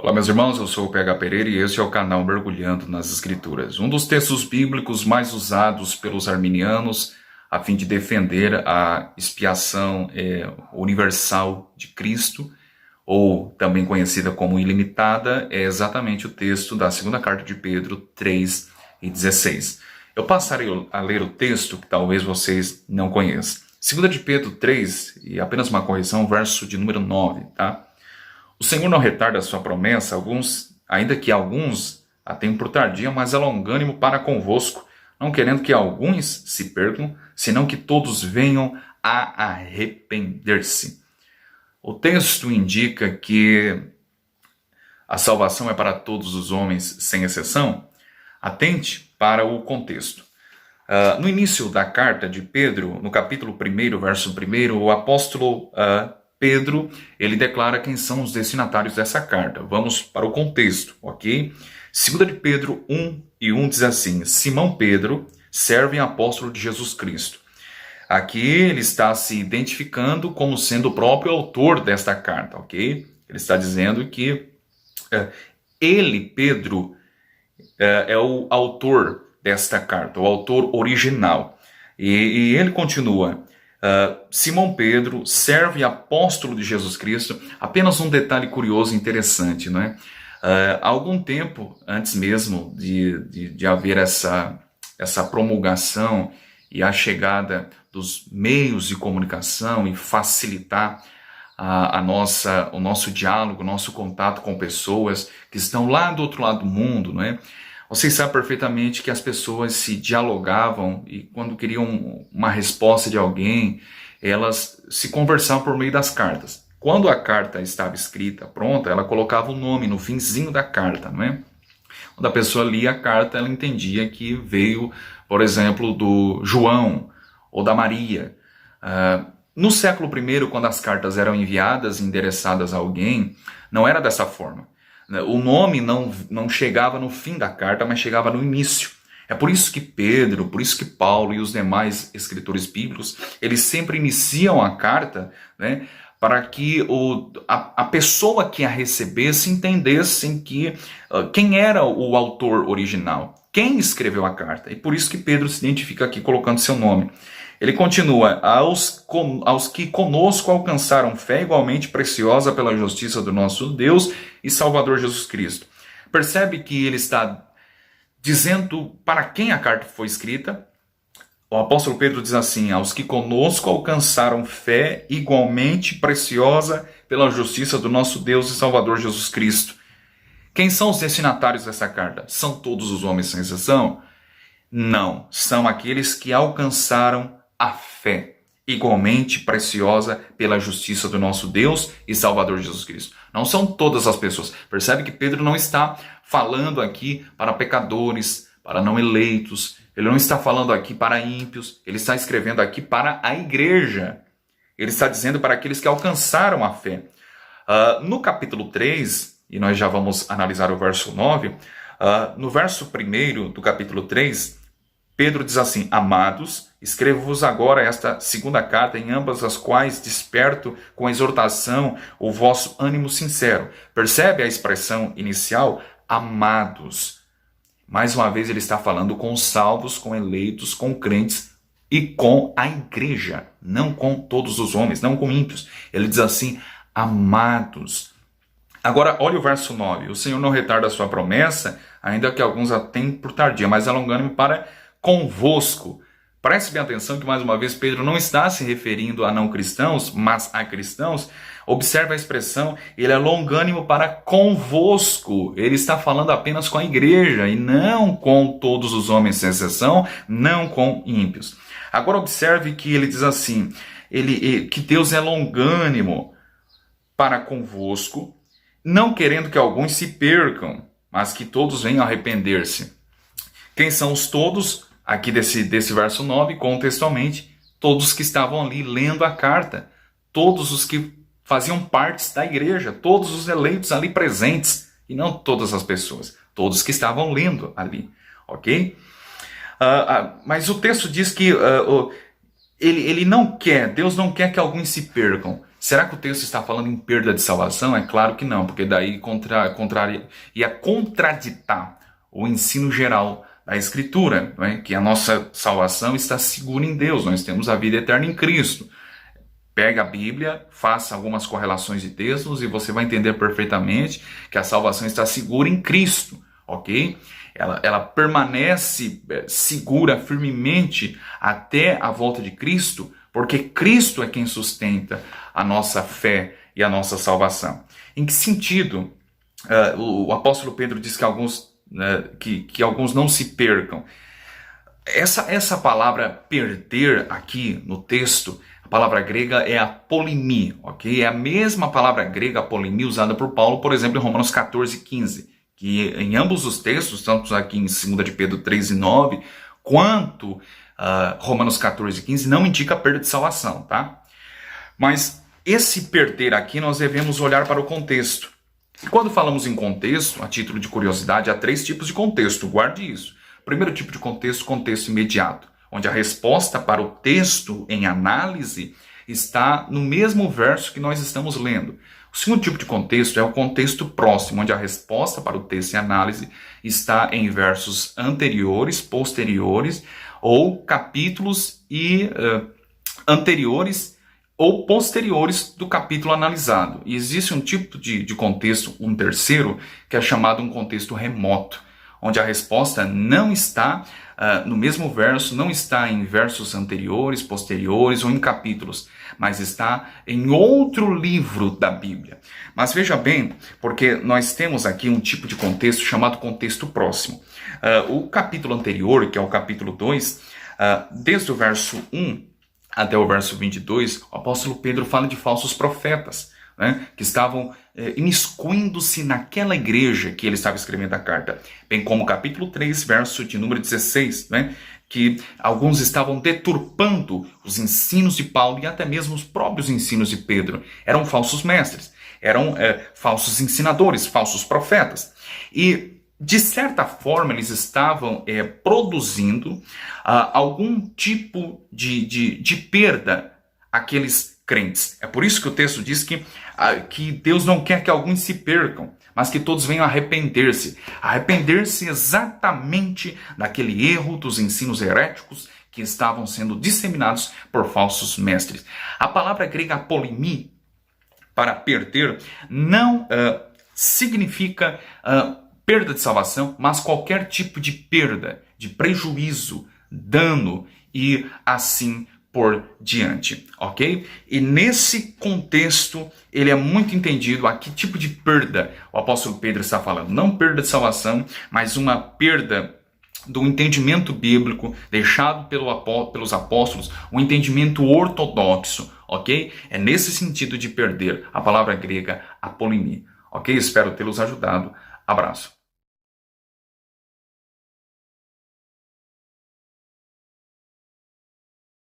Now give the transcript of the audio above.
Olá, meus irmãos, eu sou o PH Pereira e este é o canal Mergulhando nas Escrituras. Um dos textos bíblicos mais usados pelos arminianos a fim de defender a expiação universal de Cristo, ou também conhecida como ilimitada, é exatamente o texto da segunda carta de Pedro 3:16. Eu passarei a ler o texto que talvez vocês não conheçam. Segunda de Pedro 3, e apenas uma correção, verso de número 9, tá? O Senhor não retarda a sua promessa, ainda que alguns a tenham por tardia, mas é longânimo para convosco, não querendo que alguns se percam, senão que todos venham a arrepender-se. O texto indica que a salvação é para todos os homens, sem exceção. Atente para o contexto. No início da carta de Pedro, no capítulo 1, verso 1, o apóstolo Pedro, ele declara quem são os destinatários dessa carta. Vamos para o contexto, ok? 2 de Pedro 1:1 diz assim: Simão Pedro, servo e apóstolo de Jesus Cristo. Aqui ele está se identificando como sendo o próprio autor desta carta, ok? Ele está dizendo que ele, Pedro, é o autor desta carta, o autor original. E ele continua: Simão Pedro, servo e apóstolo de Jesus Cristo. Apenas um detalhe curioso e interessante, não é? Há algum tempo, antes mesmo de haver essa promulgação e a chegada dos meios de comunicação e facilitar o nosso diálogo, o nosso contato com pessoas que estão lá do outro lado do mundo, não é? Vocês sabem perfeitamente que as pessoas se dialogavam e quando queriam uma resposta de alguém, elas se conversavam por meio das cartas. Quando a carta estava escrita, pronta, ela colocava o nome no finzinho da carta, não é? Quando a pessoa lia a carta, ela entendia que veio, por exemplo, do João ou da Maria. No século I, quando as cartas eram enviadas, endereçadas a alguém, não era dessa forma. O nome não chegava no fim da carta, mas chegava no início. É por isso que Pedro, por isso que Paulo e os demais escritores bíblicos, eles sempre iniciam a carta, né, para que a pessoa que a recebesse entendesse quem era o autor original, quem escreveu a carta. E por isso que Pedro se identifica aqui colocando seu nome. Ele continua: aos que conosco alcançaram fé igualmente preciosa pela justiça do nosso Deus e Salvador Jesus Cristo. Percebe que ele está dizendo para quem a carta foi escrita? O apóstolo Pedro diz assim: aos que conosco alcançaram fé igualmente preciosa pela justiça do nosso Deus e Salvador Jesus Cristo. Quem são os destinatários dessa carta? São todos os homens sem exceção? Não, são aqueles que alcançaram a fé, igualmente preciosa pela justiça do nosso Deus e Salvador Jesus Cristo. Não são todas as pessoas. Percebe que Pedro não está falando aqui para pecadores, para não eleitos. Ele não está falando aqui para ímpios. Ele está escrevendo aqui para a igreja. Ele está dizendo para aqueles que alcançaram a fé. No capítulo 3, e nós já vamos analisar o verso 9, no verso 1 do capítulo 3, Pedro diz assim: Amados, escrevo-vos agora esta segunda carta, em ambas as quais desperto com exortação o vosso ânimo sincero. Percebe a expressão inicial? Amados. Mais uma vez ele está falando com os salvos, com eleitos, com crentes e com a igreja. Não com todos os homens, não com ímpios. Ele diz assim: amados. Agora, olha o verso 9. O Senhor não retarda a sua promessa, ainda que alguns a tenham por tardia, mas é longânimo para convosco. Preste bem atenção que, mais uma vez, Pedro não está se referindo a não cristãos, mas a cristãos. Observe a expressão: ele é longânimo para convosco. Ele está falando apenas com a igreja e não com todos os homens, sem exceção, não com ímpios. Agora observe que ele diz assim, que Deus é longânimo para convosco, não querendo que alguns se percam, mas que todos venham a arrepender-se. Quem são os todos? Aqui desse verso 9, contextualmente, todos que estavam ali lendo a carta, todos os que faziam parte da igreja, todos os eleitos ali presentes, e não todas as pessoas, todos que estavam lendo ali, ok? Mas o texto diz que ele não quer, Deus não quer que alguns se percam. Será que o texto está falando em perda de salvação? É claro que não, porque daí ia contraditar o ensino geral da Escritura, não é? Que a nossa salvação está segura em Deus, nós temos a vida eterna em Cristo. Pega a Bíblia, faça algumas correlações de textos e você vai entender perfeitamente que a salvação está segura em Cristo, ok? Ela permanece segura firmemente até a volta de Cristo, porque Cristo é quem sustenta a nossa fé e a nossa salvação. Em que sentido o apóstolo Pedro diz que alguns não se percam? Essa palavra perder aqui no texto, a palavra grega é apolimí, ok? É a mesma palavra grega apolimí usada por Paulo, por exemplo, em Romanos 14:15, que em ambos os textos, tanto aqui em 2 de Pedro 3:9, quanto Romanos 14:15, não indica perda de salvação, tá? Mas esse perder aqui nós devemos olhar para o contexto. E quando falamos em contexto, a título de curiosidade, há 3 tipos de contexto, guarde isso. Primeiro tipo de contexto, contexto imediato, onde a resposta para o texto em análise está no mesmo verso que nós estamos lendo. O segundo tipo de contexto é o contexto próximo, onde a resposta para o texto em análise está em versos anteriores, posteriores, ou capítulos anteriores ou posteriores do capítulo analisado. E existe um tipo de contexto, um terceiro, que é chamado um contexto remoto, onde a resposta não está no mesmo verso, não está em versos anteriores, posteriores ou em capítulos, mas está em outro livro da Bíblia. Mas veja bem, porque nós temos aqui um tipo de contexto chamado contexto próximo. O capítulo anterior, que é o capítulo 2, desde o verso 1 até o verso 22, o apóstolo Pedro fala de falsos profetas, né, que estavam imiscuindo-se naquela igreja que ele estava escrevendo a carta. Bem como o capítulo 3, verso de número 16, né, que alguns estavam deturpando os ensinos de Paulo e até mesmo os próprios ensinos de Pedro. Eram falsos mestres, eram falsos ensinadores, falsos profetas. E, de certa forma, eles estavam produzindo algum tipo de perda àqueles crentes. É por isso que o texto diz que Deus não quer que alguns se percam, mas que todos venham a arrepender-se. Arrepender-se exatamente daquele erro dos ensinos heréticos que estavam sendo disseminados por falsos mestres. A palavra grega apolimí, para perder, não significa perda de salvação, mas qualquer tipo de perda, de prejuízo, dano e assim por diante, ok? E nesse contexto, ele é muito entendido a que tipo de perda o apóstolo Pedro está falando. Não perda de salvação, mas uma perda do entendimento bíblico deixado pelos apóstolos, um entendimento ortodoxo, ok? É nesse sentido de perder a palavra grega apolimí, ok? Espero tê-los ajudado. Abraço.